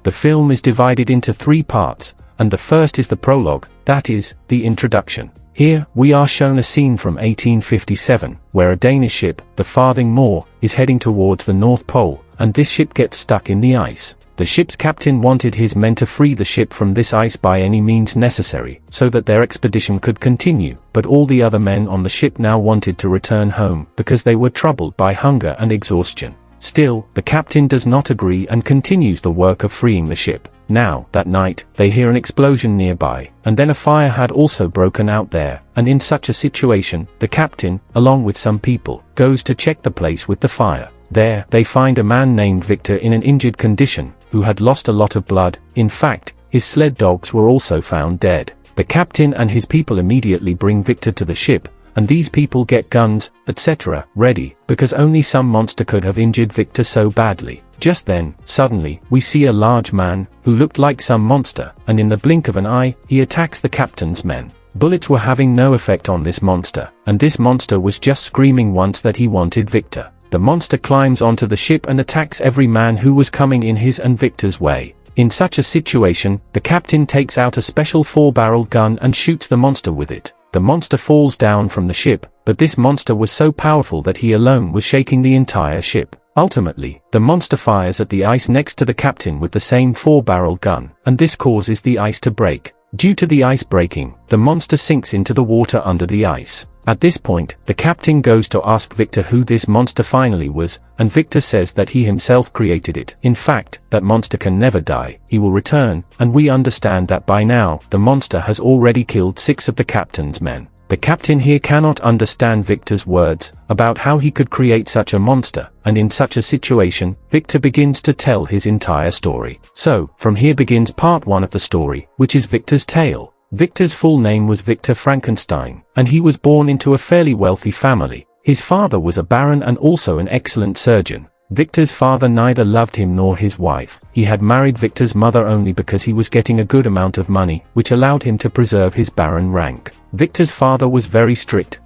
The film is divided into 3 parts, and the first is the prologue, that is, the introduction. Here, we are shown a scene from 1857, where a Danish ship, the Farthing Moor, is heading towards the North Pole, and this ship gets stuck in the ice. The ship's captain wanted his men to free the ship from this ice by any means necessary, so that their expedition could continue, but all the other men on the ship now wanted to return home, because they were troubled by hunger and exhaustion. Still, the captain does not agree and continues the work of freeing the ship. Now, that night, they hear an explosion nearby, and then a fire had also broken out there, and in such a situation, the captain, along with some people, goes to check the place with the fire. There, they find a man named Victor in an injured condition, who had lost a lot of blood. In fact, his sled dogs were also found dead. The captain and his people immediately bring Victor to the ship, and these people get guns, etc., ready, because only some monster could have injured Victor so badly. Just then, suddenly, we see a large man, who looked like some monster, and in the blink of an eye, he attacks the captain's men. Bullets were having no effect on this monster, and this monster was just screaming once that he wanted Victor. The monster climbs onto the ship and attacks every man who was coming in his and Victor's way. In such a situation, the captain takes out a special 4-barreled gun and shoots the monster with it. The monster falls down from the ship, but this monster was so powerful that he alone was shaking the entire ship. Ultimately, the monster fires at the ice next to the captain with the same 4-barreled gun, and this causes the ice to break. Due to the ice breaking, the monster sinks into the water under the ice. At this point, the captain goes to ask Victor who this monster finally was, and Victor says that he himself created it. In fact, that monster can never die, he will return, and we understand that by now, the monster has already killed 6 of the captain's men. The captain here cannot understand Victor's words about how he could create such a monster, and in such a situation, Victor begins to tell his entire story. So, from here begins part 1 of the story, which is Victor's tale. Victor's full name was Victor Frankenstein, and he was born into a fairly wealthy family. His father was a baron and also an excellent surgeon. Victor's father neither loved him nor his wife. He had married Victor's mother only because he was getting a good amount of money, which allowed him to preserve his baron rank. Victor's father was very strict.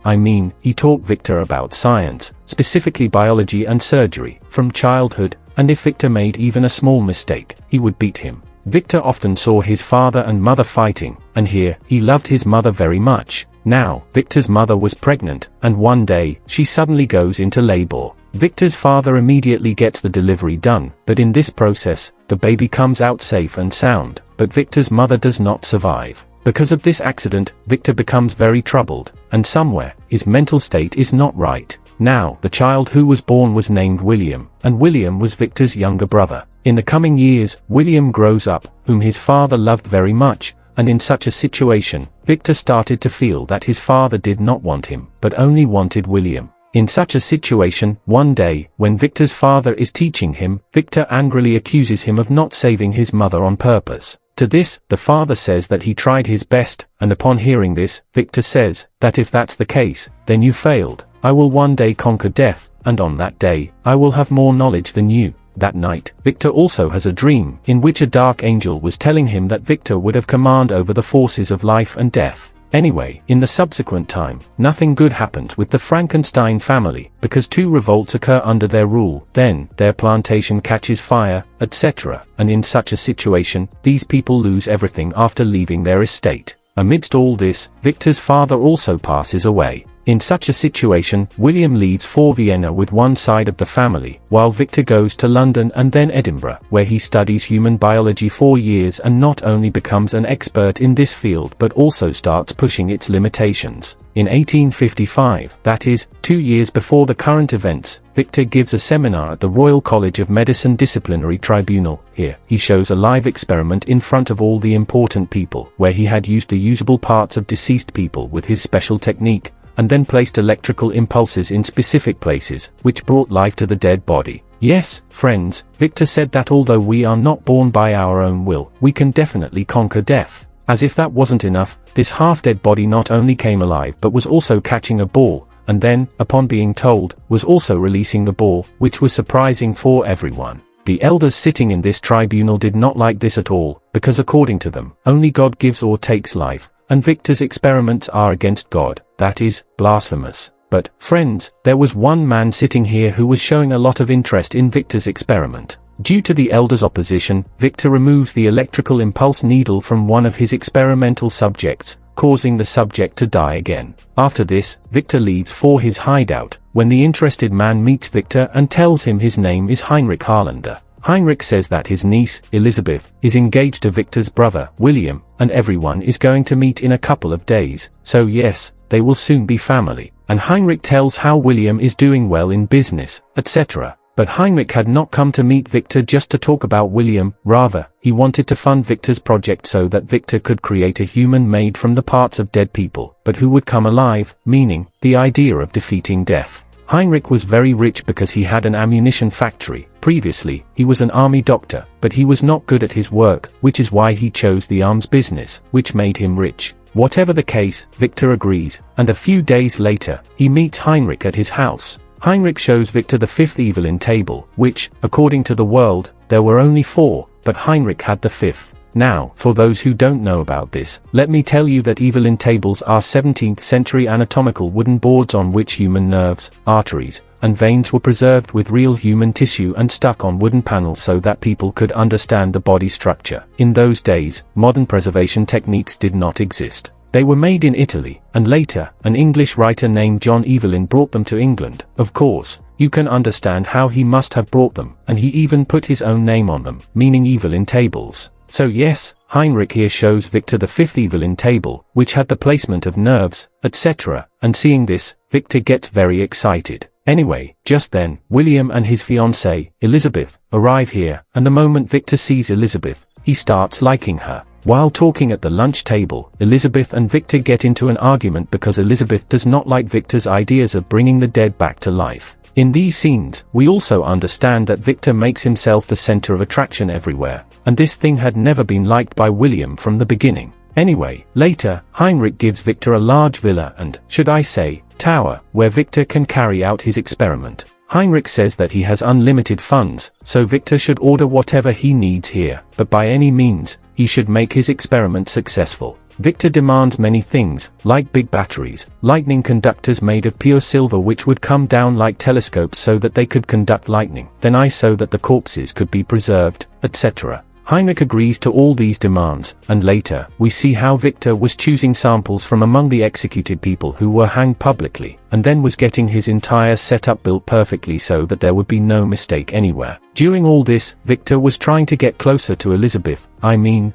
He taught Victor about science, specifically biology and surgery, from childhood, and if Victor made even a small mistake, he would beat him. Victor often saw his father and mother fighting, and here, he loved his mother very much. Now, Victor's mother was pregnant, and one day, she suddenly goes into labor. Victor's father immediately gets the delivery done, but in this process, the baby comes out safe and sound, but Victor's mother does not survive. Because of this accident, Victor becomes very troubled, and somewhere, his mental state is not right. Now, the child who was born was named William, and William was Victor's younger brother. In the coming years, William grows up, whom his father loved very much, and in such a situation, Victor started to feel that his father did not want him, but only wanted William. In such a situation, one day, when Victor's father is teaching him, Victor angrily accuses him of not saving his mother on purpose. To this, the father says that he tried his best, and upon hearing this, Victor says, that if that's the case, then you failed. I will one day conquer death, and on that day, I will have more knowledge than you. That night, Victor also has a dream, in which a dark angel was telling him that Victor would have command over the forces of life and death. Anyway, in the subsequent time, nothing good happened with the Frankenstein family, because 2 revolts occur under their rule, then, their plantation catches fire, etc., and in such a situation, these people lose everything after leaving their estate. Amidst all this, Victor's father also passes away. In such a situation, William leaves for Vienna with one side of the family, while Victor goes to London and then Edinburgh, where he studies human biology 4 years and not only becomes an expert in this field but also starts pushing its limitations. In 1855, that is, 2 years before the current events, Victor gives a seminar at the Royal College of Medicine Disciplinary Tribunal. Here, he shows a live experiment in front of all the important people, where he had used the usable parts of deceased people with his special technique, and then placed electrical impulses in specific places, which brought life to the dead body. Yes, friends, Victor said that although we are not born by our own will, we can definitely conquer death. As if that wasn't enough, this half-dead body not only came alive but was also catching a ball, and then, upon being told, was also releasing the ball, which was surprising for everyone. The elders sitting in this tribunal did not like this at all, because according to them, only God gives or takes life, and Victor's experiments are against God, that is, blasphemous. But, friends, there was one man sitting here who was showing a lot of interest in Victor's experiment. Due to the elder's opposition, Victor removes the electrical impulse needle from one of his experimental subjects, causing the subject to die again. After this, Victor leaves for his hideout, when the interested man meets Victor and tells him his name is Heinrich Harlander. Heinrich says that his niece, Elizabeth, is engaged to Victor's brother, William, and everyone is going to meet in a couple of days, so yes, they will soon be family. And Heinrich tells how William is doing well in business, etc. But Heinrich had not come to meet Victor just to talk about William, rather, he wanted to fund Victor's project so that Victor could create a human made from the parts of dead people, but who would come alive, meaning, the idea of defeating death. Heinrich was very rich because he had an ammunition factory. Previously, he was an army doctor, but he was not good at his work, which is why he chose the arms business, which made him rich. Whatever the case, Victor agrees, and a few days later, he meets Heinrich at his house. Heinrich shows Victor the fifth Evelyn table, which, according to the world, there were only 4, but Heinrich had the 5th. Now, for those who don't know about this, let me tell you that Evelyn tables are 17th century anatomical wooden boards on which human nerves, arteries, and veins were preserved with real human tissue and stuck on wooden panels so that people could understand the body structure. In those days, modern preservation techniques did not exist. They were made in Italy, and later, an English writer named John Evelyn brought them to England. Of course, you can understand how he must have brought them, and he even put his own name on them, meaning Evelyn tables. So yes, Heinrich here shows Victor the 5th Evelyn table, which had the placement of nerves, etc., and seeing this, Victor gets very excited. Anyway, just then, William and his fiancée, Elizabeth, arrive here, and the moment Victor sees Elizabeth, he starts liking her. While talking at the lunch table, Elizabeth and Victor get into an argument because Elizabeth does not like Victor's ideas of bringing the dead back to life. In these scenes, we also understand that Victor makes himself the center of attraction everywhere, and this thing had never been liked by William from the beginning. Anyway, later, Heinrich gives Victor a large villa and, should I say, tower, where Victor can carry out his experiment. Heinrich says that he has unlimited funds, so Victor should order whatever he needs here, but by any means, he should make his experiment successful. Victor demands many things, like big batteries, lightning conductors made of pure silver which would come down like telescopes so that they could conduct lightning, then ice so that the corpses could be preserved, etc. Heinrich agrees to all these demands, and later, we see how Victor was choosing samples from among the executed people who were hanged publicly, and then was getting his entire setup built perfectly so that there would be no mistake anywhere. During all this, Victor was trying to get closer to Elizabeth,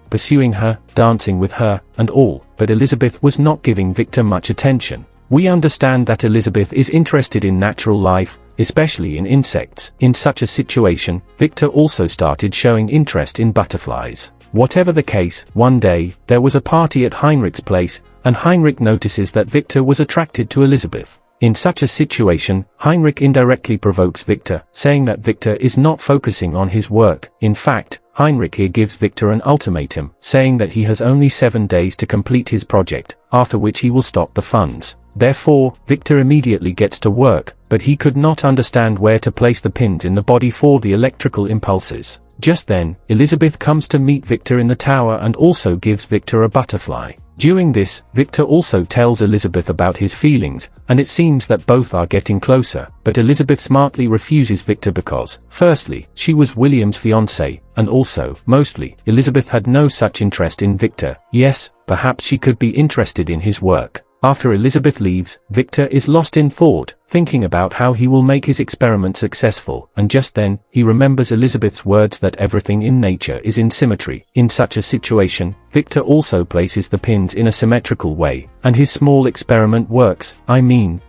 pursuing her, dancing with her, and all, but Elizabeth was not giving Victor much attention. We understand that Elizabeth is interested in natural life, especially in insects. In such a situation, Victor also started showing interest in butterflies. Whatever the case, one day, there was a party at Heinrich's place, and Heinrich notices that Victor was attracted to Elizabeth. In such a situation, Heinrich indirectly provokes Victor, saying that Victor is not focusing on his work. In fact, Heinrich here gives Victor an ultimatum, saying that he has only 7 days to complete his project, after which he will stop the funds. Therefore, Victor immediately gets to work, but he could not understand where to place the pins in the body for the electrical impulses. Just then, Elizabeth comes to meet Victor in the tower and also gives Victor a butterfly. During this, Victor also tells Elizabeth about his feelings, and it seems that both are getting closer, but Elizabeth smartly refuses Victor because, firstly, she was William's fiancée, and also, mostly, Elizabeth had no such interest in Victor. Yes, perhaps she could be interested in his work. After Elizabeth leaves, Victor is lost in thought, thinking about how he will make his experiment successful, and just then, he remembers Elizabeth's words that everything in nature is in symmetry. In such a situation, Victor also places the pins in a symmetrical way, and his small experiment works.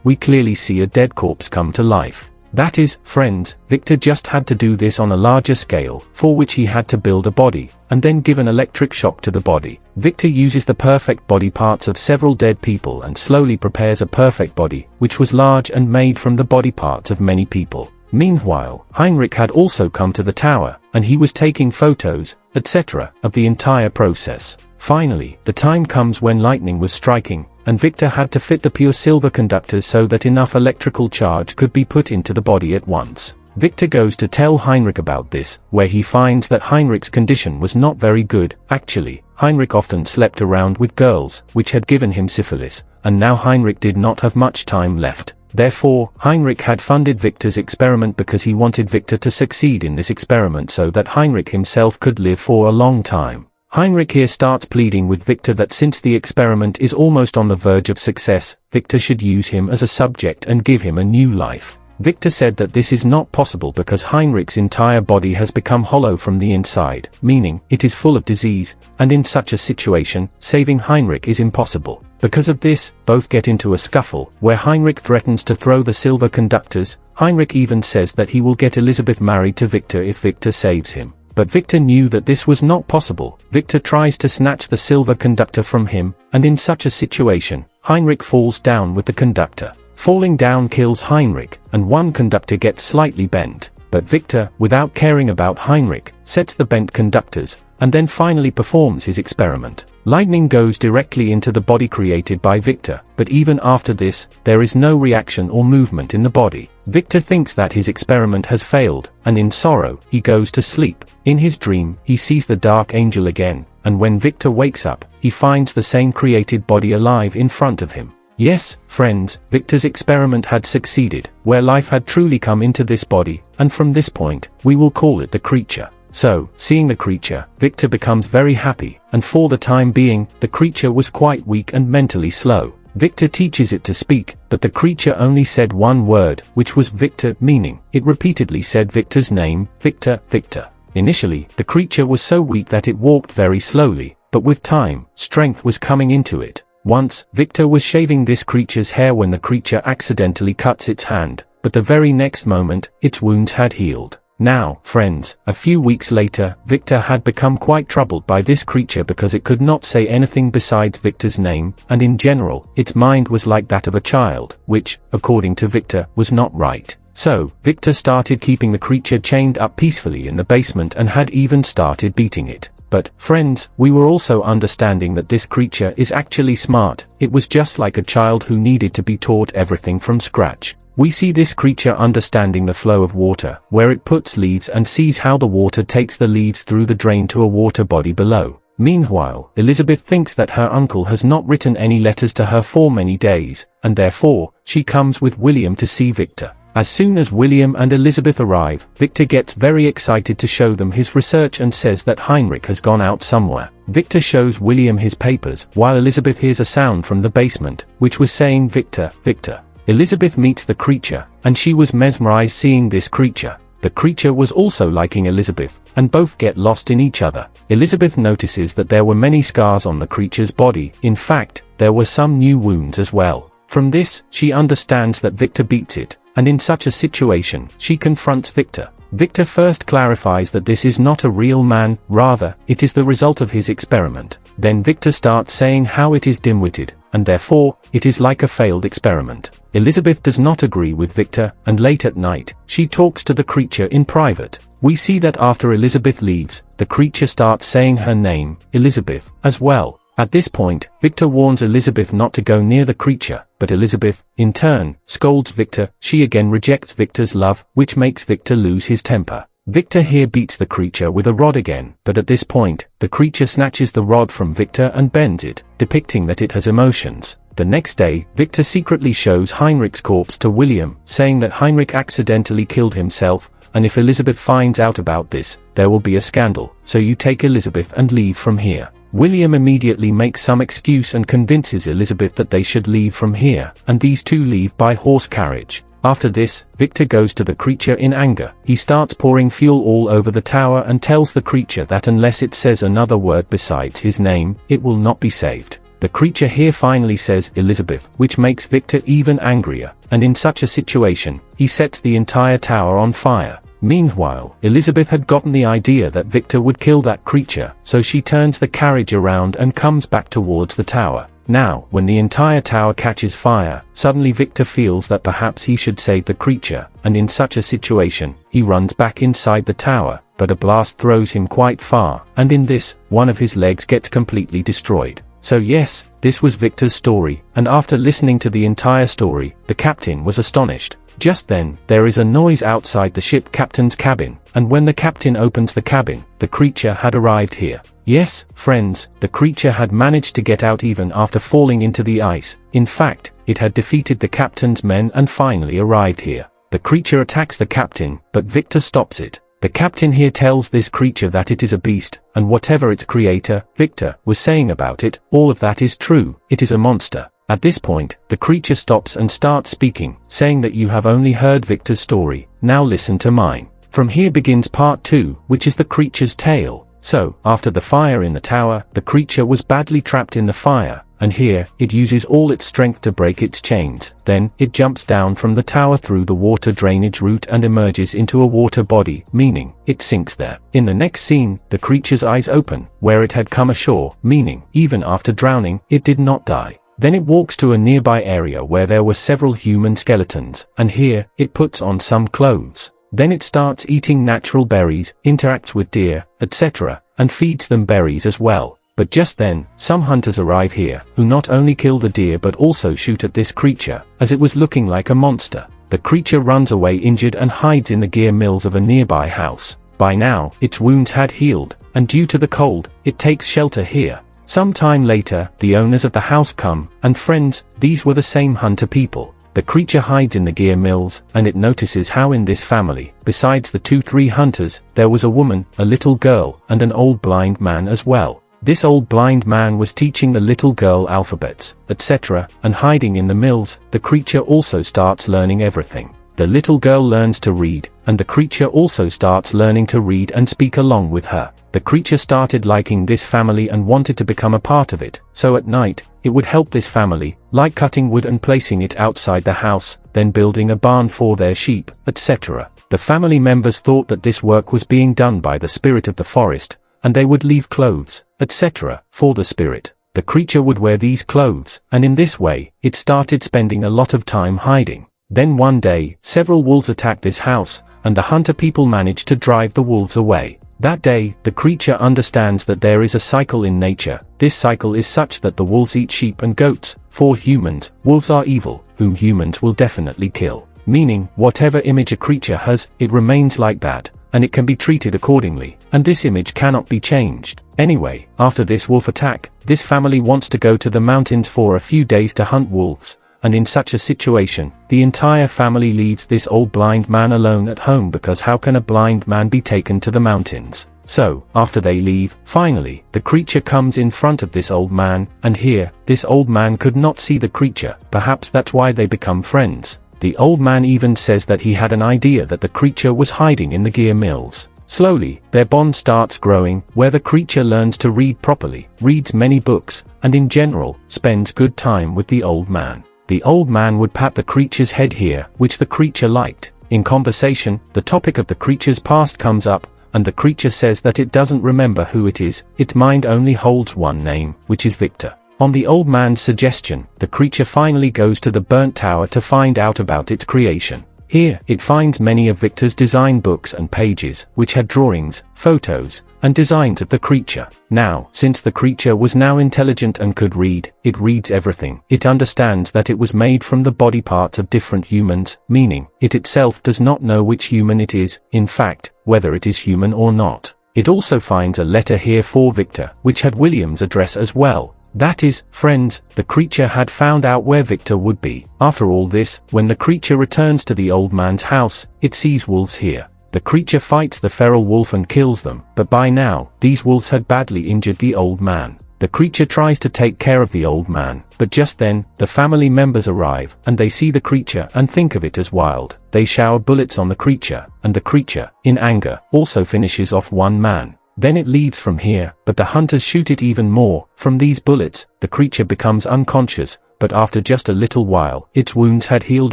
We clearly see a dead corpse come to life. That is, friends, Victor just had to do this on a larger scale, for which he had to build a body, and then give an electric shock to the body. Victor uses the perfect body parts of several dead people and slowly prepares a perfect body, which was large and made from the body parts of many people. Meanwhile, Heinrich had also come to the tower, and he was taking photos, etc., of the entire process. Finally, the time comes when lightning was striking, and Victor had to fit the pure silver conductors so that enough electrical charge could be put into the body at once. Victor goes to tell Heinrich about this, where he finds that Heinrich's condition was not very good. Actually, Heinrich often slept around with girls, which had given him syphilis, and now Heinrich did not have much time left. Therefore, Heinrich had funded Victor's experiment because he wanted Victor to succeed in this experiment so that Heinrich himself could live for a long time. Heinrich here starts pleading with Victor that since the experiment is almost on the verge of success, Victor should use him as a subject and give him a new life. Victor said that this is not possible because Heinrich's entire body has become hollow from the inside, meaning it is full of disease, and in such a situation, saving Heinrich is impossible. Because of this, both get into a scuffle, where Heinrich threatens to throw the silver conductors. Heinrich even says that he will get Elizabeth married to Victor if Victor saves him. But Victor knew that this was not possible. Victor tries to snatch the silver conductor from him, and in such a situation, Heinrich falls down with the conductor. Falling down kills Heinrich, and one conductor gets slightly bent. But Victor, without caring about Heinrich, sets the bent conductors, and then finally performs his experiment. Lightning goes directly into the body created by Victor, but even after this, there is no reaction or movement in the body. Victor thinks that his experiment has failed, and in sorrow, he goes to sleep. In his dream, he sees the dark angel again, and when Victor wakes up, he finds the same created body alive in front of him. Yes, friends, Victor's experiment had succeeded, where life had truly come into this body, and from this point, we will call it the creature. So, seeing the creature, Victor becomes very happy, and for the time being, the creature was quite weak and mentally slow. Victor teaches it to speak, but the creature only said one word, which was Victor, meaning, it repeatedly said Victor's name, Victor, Victor. Initially, the creature was so weak that it walked very slowly, but with time, strength was coming into it. Once, Victor was shaving this creature's hair when the creature accidentally cuts its hand, but the very next moment, its wounds had healed. Now, friends, a few weeks later, Victor had become quite troubled by this creature because it could not say anything besides Victor's name, and in general, its mind was like that of a child, which, according to Victor, was not right. So, Victor started keeping the creature chained up peacefully in the basement and had even started beating it. But, friends, we were also understanding that this creature is actually smart. It was just like a child who needed to be taught everything from scratch. We see this creature understanding the flow of water, where it puts leaves and sees how the water takes the leaves through the drain to a water body below. Meanwhile, Elizabeth thinks that her uncle has not written any letters to her for many days, and therefore, she comes with William to see Victor. As soon as William and Elizabeth arrive, Victor gets very excited to show them his research and says that Heinrich has gone out somewhere. Victor shows William his papers, while Elizabeth hears a sound from the basement, which was saying Victor, Victor. Elizabeth meets the creature, and she was mesmerized seeing this creature. The creature was also liking Elizabeth, and both get lost in each other. Elizabeth notices that there were many scars on the creature's body. In fact, there were some new wounds as well. From this, she understands that Victor beats it, and in such a situation, she confronts Victor. Victor first clarifies that this is not a real man, rather, it is the result of his experiment. Then Victor starts saying how it is dim-witted, and therefore, it is like a failed experiment. Elizabeth does not agree with Victor, and late at night, she talks to the creature in private. We see that after Elizabeth leaves, the creature starts saying her name, Elizabeth, as well. At this point, Victor warns Elizabeth not to go near the creature, but Elizabeth, in turn, scolds Victor. She again rejects Victor's love, which makes Victor lose his temper. Victor here beats the creature with a rod again, but at this point, the creature snatches the rod from Victor and bends it, depicting that it has emotions. The next day, Victor secretly shows Heinrich's corpse to William, saying that Heinrich accidentally killed himself, and if Elizabeth finds out about this, there will be a scandal, so you take Elizabeth and leave from here. William immediately makes some excuse and convinces Elizabeth that they should leave from here, and these two leave by horse carriage. After this, Victor goes to the creature in anger. He starts pouring fuel all over the tower and tells the creature that unless it says another word besides his name, it will not be saved. The creature here finally says Elizabeth, which makes Victor even angrier, and in such a situation, he sets the entire tower on fire. Meanwhile, Elizabeth had gotten the idea that Victor would kill that creature, so she turns the carriage around and comes back towards the tower. Now, when the entire tower catches fire, suddenly Victor feels that perhaps he should save the creature, and in such a situation, he runs back inside the tower, but a blast throws him quite far, and in this, one of his legs gets completely destroyed. So yes, this was Victor's story, and after listening to the entire story, the captain was astonished. Just then, there is a noise outside the ship captain's cabin, and when the captain opens the cabin, the creature had arrived here. Yes, friends, the creature had managed to get out even after falling into the ice. In fact, it had defeated the captain's men and finally arrived here. The creature attacks the captain, but Victor stops it. The captain here tells this creature that it is a beast, and whatever its creator, Victor, was saying about it, all of that is true, it is a monster. At this point, the creature stops and starts speaking, saying that you have only heard Victor's story, now listen to mine. From here begins part 2, which is the creature's tale. So, after the fire in the tower, the creature was badly trapped in the fire, and here, it uses all its strength to break its chains. Then, it jumps down from the tower through the water drainage route and emerges into a water body, meaning, it sinks there. In the next scene, the creature's eyes open, where it had come ashore, meaning, even after drowning, it did not die. Then it walks to a nearby area where there were several human skeletons, and here, it puts on some clothes. Then it starts eating natural berries, interacts with deer, etc., and feeds them berries as well. But just then, some hunters arrive here, who not only kill the deer but also shoot at this creature, as it was looking like a monster. The creature runs away injured and hides in the gear mills of a nearby house. By now, its wounds had healed, and due to the cold, it takes shelter here. Some time later, the owners of the house come, and friends, these were the same hunter people. The creature hides in the gear mills, and it notices how in this family, besides the 2-3 hunters, there was a woman, a little girl, and an old blind man as well. This old blind man was teaching the little girl alphabets, etc., and hiding in the mills, the creature also starts learning everything. The little girl learns to read, and the creature also starts learning to read and speak along with her. The creature started liking this family and wanted to become a part of it, so at night, it would help this family, like cutting wood and placing it outside the house, then building a barn for their sheep, etc. The family members thought that this work was being done by the spirit of the forest, and they would leave clothes, etc., for the spirit. The creature would wear these clothes, and in this way, it started spending a lot of time hiding. Then one day, several wolves attacked this house, and the hunter people managed to drive the wolves away. That day, the creature understands that there is a cycle in nature. This cycle is such that the wolves eat sheep and goats. For humans, wolves are evil, whom humans will definitely kill. Meaning, whatever image a creature has, it remains like that, and it can be treated accordingly, and this image cannot be changed. Anyway, after this wolf attack, this family wants to go to the mountains for a few days to hunt wolves. And in such a situation, the entire family leaves this old blind man alone at home because how can a blind man be taken to the mountains? So, after they leave, finally, the creature comes in front of this old man, and here, this old man could not see the creature, perhaps that's why they become friends. The old man even says that he had an idea that the creature was hiding in the gear mills. Slowly, their bond starts growing, where the creature learns to read properly, reads many books, and in general, spends good time with the old man. The old man would pat the creature's head here, which the creature liked. In conversation, the topic of the creature's past comes up, and the creature says that it doesn't remember who it is, its mind only holds one name, which is Victor. On the old man's suggestion, the creature finally goes to the burnt tower to find out about its creation. Here, it finds many of Victor's design books and pages, which had drawings, photos, and designs of the creature. Now, since the creature was now intelligent and could read, it reads everything. It understands that it was made from the body parts of different humans, meaning, it itself does not know which human it is, in fact, whether it is human or not. It also finds a letter here for Victor, which had William's address as well. That is, friends, the creature had found out where Victor would be. After all this, when the creature returns to the old man's house, it sees wolves here. The creature fights the feral wolf and kills them, but by now, these wolves had badly injured the old man. The creature tries to take care of the old man, but just then, the family members arrive, and they see the creature and think of it as wild. They shower bullets on the creature, and the creature, in anger, also finishes off one man. Then it leaves from here, but the hunters shoot it even more. From these bullets, the creature becomes unconscious, but after just a little while, its wounds had healed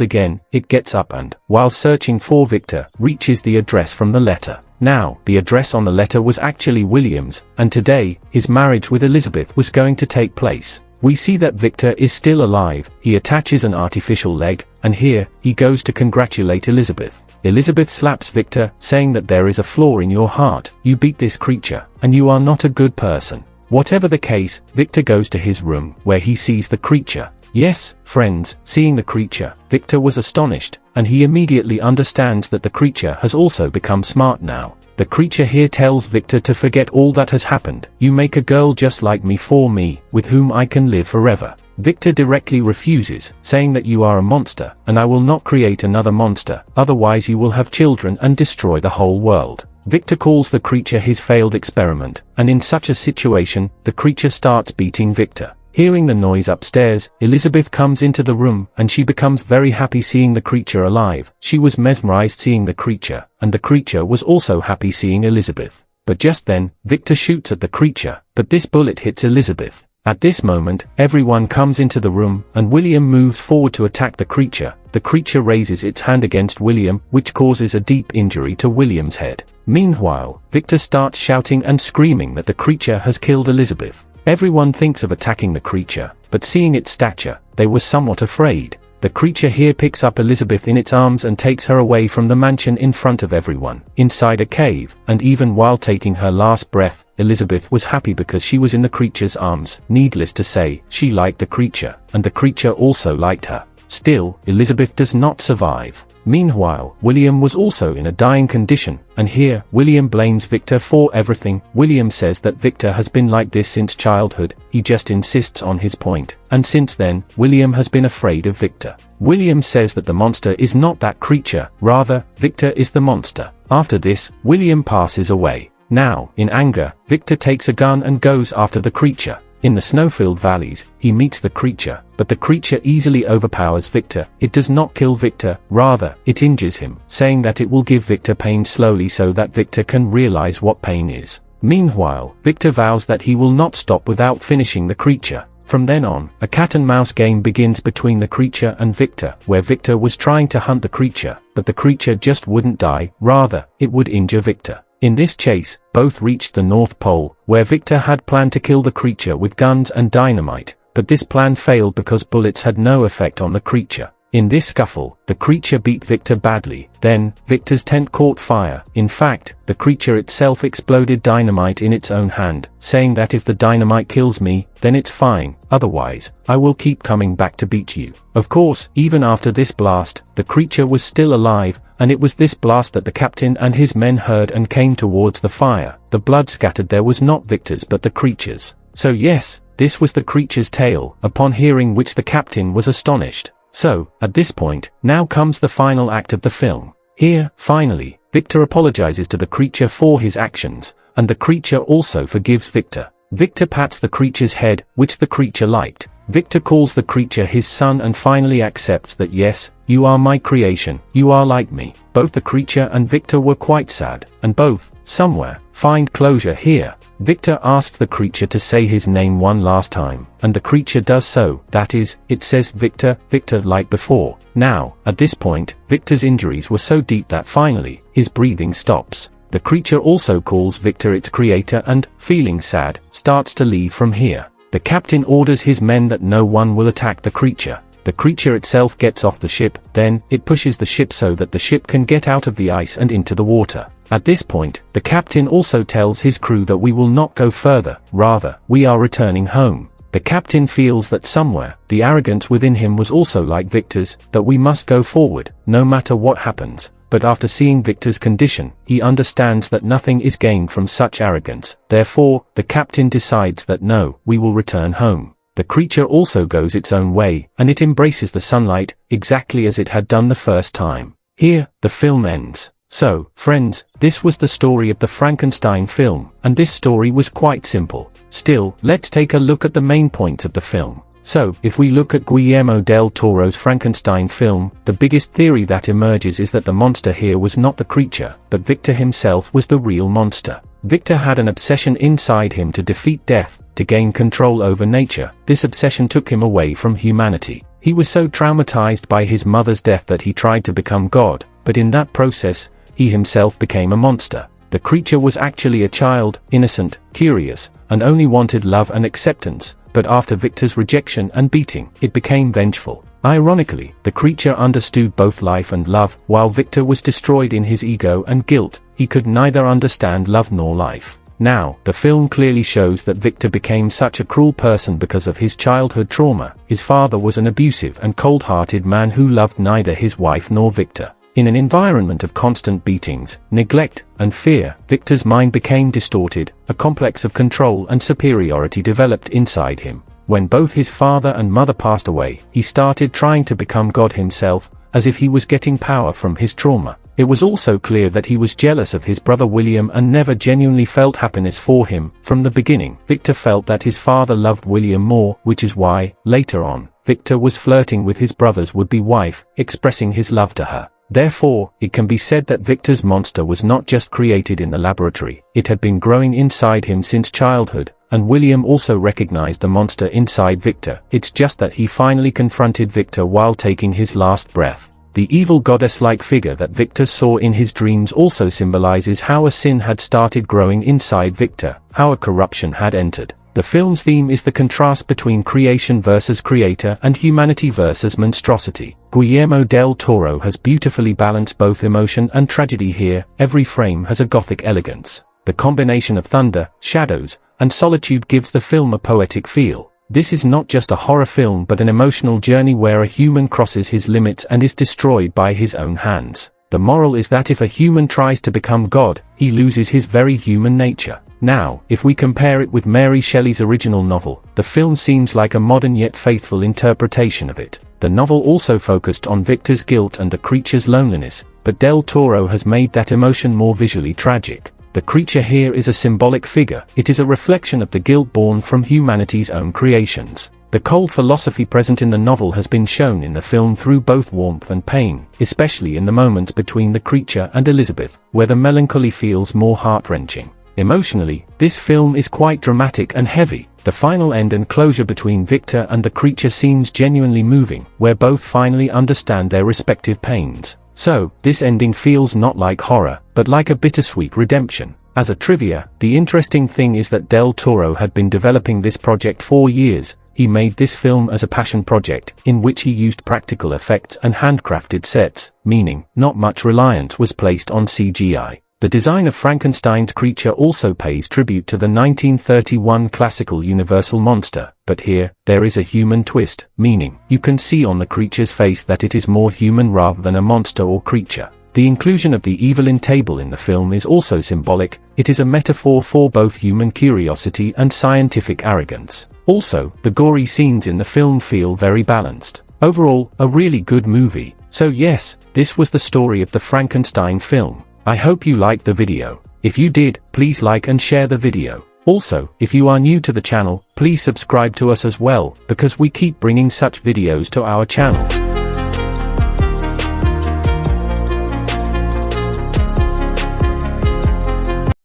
again. It gets up and, while searching for Victor, reaches the address from the letter. Now, the address on the letter was actually William's, and today, his marriage with Elizabeth was going to take place. We see that Victor is still alive. He attaches an artificial leg, and here, he goes to congratulate Elizabeth. Elizabeth slaps Victor, saying that there is a flaw in your heart. You beat this creature, and you are not a good person. Whatever the case, Victor goes to his room, where he sees the creature. Yes, friends, seeing the creature, Victor was astonished, and he immediately understands that the creature has also become smart now. The creature here tells Victor to forget all that has happened. You make a girl just like me for me, with whom I can live forever. Victor directly refuses, saying that you are a monster, and I will not create another monster, otherwise you will have children and destroy the whole world. Victor calls the creature his failed experiment, and in such a situation, the creature starts beating Victor. Hearing the noise upstairs, Elizabeth comes into the room, and she becomes very happy seeing the creature alive. She was mesmerized seeing the creature, and the creature was also happy seeing Elizabeth. But just then, Victor shoots at the creature, but this bullet hits Elizabeth. At this moment, everyone comes into the room, and William moves forward to attack the creature. The creature raises its hand against William, which causes a deep injury to William's head. Meanwhile, Victor starts shouting and screaming that the creature has killed Elizabeth. Everyone thinks of attacking the creature, but seeing its stature, they were somewhat afraid. The creature here picks up Elizabeth in its arms and takes her away from the mansion in front of everyone, inside a cave, and even while taking her last breath, Elizabeth was happy because she was in the creature's arms. Needless to say, she liked the creature, and the creature also liked her. Still, Elizabeth does not survive. Meanwhile, William was also in a dying condition, and here, William blames Victor for everything. William says that Victor has been like this since childhood. He just insists on his point, and since then, William has been afraid of Victor. William says that the monster is not that creature, rather, Victor is the monster. After this, William passes away. Now, in anger, Victor takes a gun and goes after the creature. In the snow-filled valleys, he meets the creature, but the creature easily overpowers Victor. It does not kill Victor, rather, it injures him, saying that it will give Victor pain slowly so that Victor can realize what pain is. Meanwhile, Victor vows that he will not stop without finishing the creature. From then on, a cat-and-mouse game begins between the creature and Victor, where Victor was trying to hunt the creature, but the creature just wouldn't die, rather, it would injure Victor. In this chase, both reached the North Pole, where Victor had planned to kill the creature with guns and dynamite, but this plan failed because bullets had no effect on the creature. In this scuffle, the creature beat Victor badly. Then, Victor's tent caught fire. In fact, the creature itself exploded dynamite in its own hand, saying that if the dynamite kills me, then it's fine, otherwise, I will keep coming back to beat you. Of course, even after this blast, the creature was still alive, and it was this blast that the captain and his men heard and came towards the fire. The blood scattered there was not Victor's but the creature's. So yes, this was the creature's tale, upon hearing which the captain was astonished. So, at this point, now comes the final act of the film. Here, finally, Victor apologizes to the creature for his actions, and the creature also forgives Victor. Victor pats the creature's head, which the creature liked. Victor calls the creature his son and finally accepts that yes, you are my creation, you are like me. Both the creature and Victor were quite sad, and both, somewhere, find closure here. Victor asks the creature to say his name one last time, and the creature does so. That is, it says Victor, Victor like before. Now, at this point, Victor's injuries were so deep that finally, his breathing stops. The creature also calls Victor its creator and, feeling sad, starts to leave from here. The captain orders his men that no one will attack the creature. The creature itself gets off the ship, then, it pushes the ship so that the ship can get out of the ice and into the water. At this point, the captain also tells his crew that we will not go further, rather, we are returning home. The captain feels that somewhere, the arrogance within him was also like Victor's, that we must go forward, no matter what happens. But after seeing Victor's condition, he understands that nothing is gained from such arrogance. Therefore, the captain decides that no, we will return home. The creature also goes its own way, and it embraces the sunlight, exactly as it had done the first time. Here, the film ends. So, friends, this was the story of the Frankenstein film, and this story was quite simple. Still, let's take a look at the main points of the film. So, if we look at Guillermo del Toro's Frankenstein film, the biggest theory that emerges is that the monster here was not the creature, but Victor himself was the real monster. Victor had an obsession inside him to defeat death, to gain control over nature. This obsession took him away from humanity. He was so traumatized by his mother's death that he tried to become God, but in that process, he himself became a monster. The creature was actually a child, innocent, curious, and only wanted love and acceptance, but after Victor's rejection and beating, it became vengeful. Ironically, the creature understood both life and love, while Victor was destroyed in his ego and guilt. He could neither understand love nor life. Now, the film clearly shows that Victor became such a cruel person because of his childhood trauma. His father was an abusive and cold-hearted man who loved neither his wife nor Victor. In an environment of constant beatings, neglect, and fear, Victor's mind became distorted, a complex of control and superiority developed inside him. When both his father and mother passed away, he started trying to become God himself, as if he was getting power from his trauma. It was also clear that he was jealous of his brother William and never genuinely felt happiness for him. From the beginning, Victor felt that his father loved William more, which is why, later on, Victor was flirting with his brother's would-be wife, expressing his love to her. Therefore, it can be said that Victor's monster was not just created in the laboratory, it had been growing inside him since childhood, and William also recognized the monster inside Victor. It's just that he finally confronted Victor while taking his last breath. The evil goddess-like figure that Victor saw in his dreams also symbolizes how a sin had started growing inside Victor, how a corruption had entered. The film's theme is the contrast between creation versus creator and humanity versus monstrosity. Guillermo del Toro has beautifully balanced both emotion and tragedy here. Every frame has a gothic elegance. The combination of thunder, shadows, and solitude gives the film a poetic feel. This is not just a horror film but an emotional journey where a human crosses his limits and is destroyed by his own hands. The moral is that if a human tries to become God, he loses his very human nature. Now, if we compare it with Mary Shelley's original novel, the film seems like a modern yet faithful interpretation of it. The novel also focused on Victor's guilt and the creature's loneliness, but Del Toro has made that emotion more visually tragic. The creature here is a symbolic figure. It is a reflection of the guilt born from humanity's own creations. The cold philosophy present in the novel has been shown in the film through both warmth and pain, especially in the moments between the creature and Elizabeth, where the melancholy feels more heart-wrenching. Emotionally, this film is quite dramatic and heavy. The final end and closure between Victor and the creature seems genuinely moving, where both finally understand their respective pains. So, this ending feels not like horror, but like a bittersweet redemption. As a trivia, the interesting thing is that Del Toro had been developing this project for years. He made this film as a passion project, in which he used practical effects and handcrafted sets, meaning, not much reliance was placed on CGI. The design of Frankenstein's creature also pays tribute to the 1931 classical Universal monster, but here, there is a human twist, meaning, you can see on the creature's face that it is more human rather than a monster or creature. The inclusion of the Evelyn table in the film is also symbolic. It is a metaphor for both human curiosity and scientific arrogance. Also, the gory scenes in the film feel very balanced. Overall, a really good movie. So yes, this was the story of the Frankenstein film. I hope you liked the video. If you did, please like and share the video. Also, if you are new to the channel, please subscribe to us as well, because we keep bringing such videos to our channel.